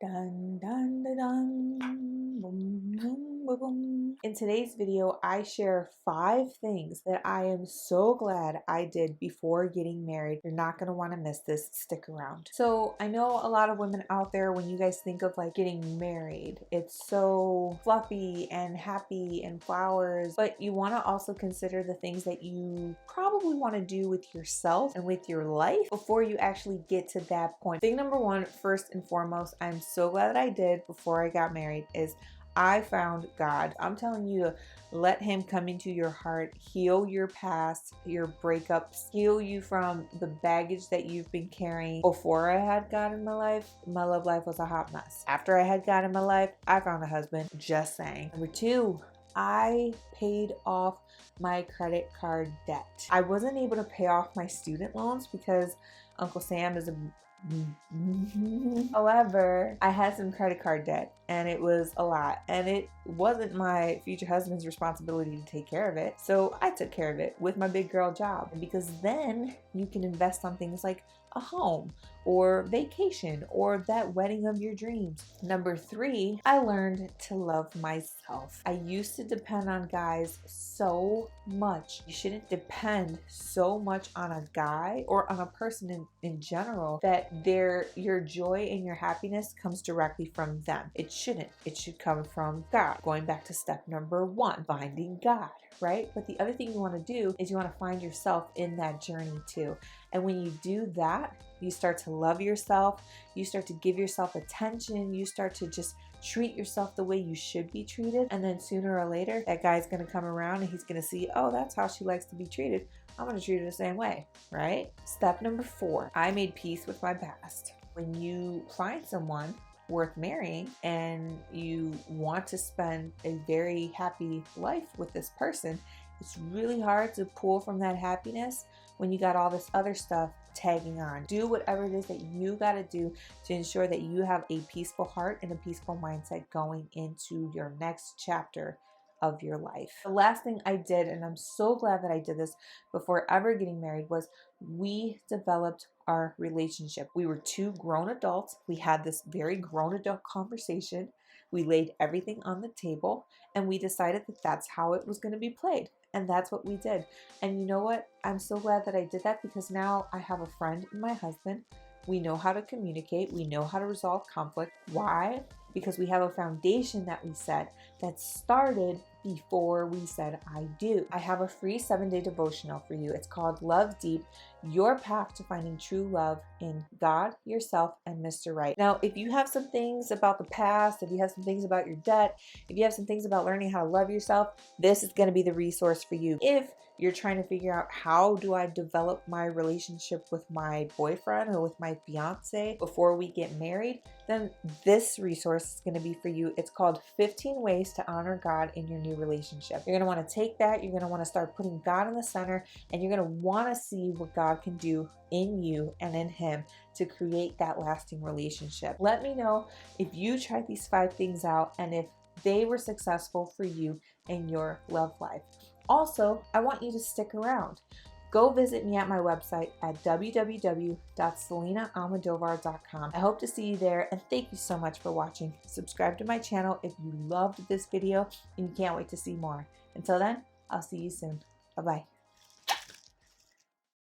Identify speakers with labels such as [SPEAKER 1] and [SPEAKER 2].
[SPEAKER 1] Dun, dun, dun, dun. Boom, boom, boom, boom. In today's video, I share 5 things that I am so glad I did before getting married. You're not going to want to miss this. Stick around. So I know a lot of women out there, when you guys think of like getting married, it's so fluffy and happy and flowers, but you want to also consider the things that you probably want to do with yourself and with your life before you actually get to that point. Thing number 1, first and foremost, I'm so glad that I did before I got married, is I found God. I'm telling you to let Him come into your heart, heal your past, your breakups, heal you from the baggage that you've been carrying. Before I had God in my life, my love life was a hot mess. After I had God in my life, I found a husband. Just saying. Number 2, I paid off my credit card debt. I wasn't able to pay off my student loans because Uncle Sam is a However, I had some credit card debt and it was a lot, and it wasn't my future husband's responsibility to take care of it. So I took care of it with my big girl job, because then you can invest on things like a home or vacation or that wedding of your dreams. Number 3, I learned to love myself. I used to depend on guys so much. You shouldn't depend so much on a guy or on a person in general that your joy and your happiness comes directly from them. It shouldn't. It should come from God. Going back to step number 1, finding God, right? But the other thing you want to do is you want to find yourself in that journey too. And when you do that, you start to love yourself, you start to give yourself attention, you start to just treat yourself the way you should be treated. And then sooner or later, that guy's going to come around and he's going to see, oh, that's how she likes to be treated. I'm going to treat her the same way, right? Step number 4, I made peace with my past. When you find someone worth marrying and you want to spend a very happy life with this person, it's really hard to pull from that happiness when you got all this other stuff tagging on. Do whatever it is that you got to do to ensure that you have a peaceful heart and a peaceful mindset going into your next chapter of your life. The last thing I did, and I'm so glad that I did this before ever getting married, was we developed our relationship. We were 2 grown adults. We had this very grown adult conversation. We laid everything on the table and we decided that that's how it was going to be played. And that's what we did. And you know what? I'm so glad that I did that, because now I have a friend in my husband. We know how to communicate. We know how to resolve conflict. Why? Because we have a foundation that we set that started before we said I do. I have a free 7-day devotional for you. It's called Love Deep, Your Path to Finding True Love in God, Yourself, and Mr. Right. Now, if you have some things about the past, if you have some things about your debt, if you have some things about learning how to love yourself, this is going to be the resource for you. If you're trying to figure out, how do I develop my relationship with my boyfriend or with my fiance before we get married, then this resource is going to be for you. It's called 15 Ways to Honor God in Your New Relationship. You're going to want to take that. You're going to want to start putting God in the center, and you're going to want to see what God can do in you and in Him to create that lasting relationship. Let me know if you tried these 5 things out and if they were successful for you in your love life. Also, I want you to stick around. Go visit me at my website at www.selinaalmodovar.com. I hope to see you there, and thank you so much for watching. Subscribe to my channel if you loved this video and you can't wait to see more. Until then, I'll see you soon. Bye-bye.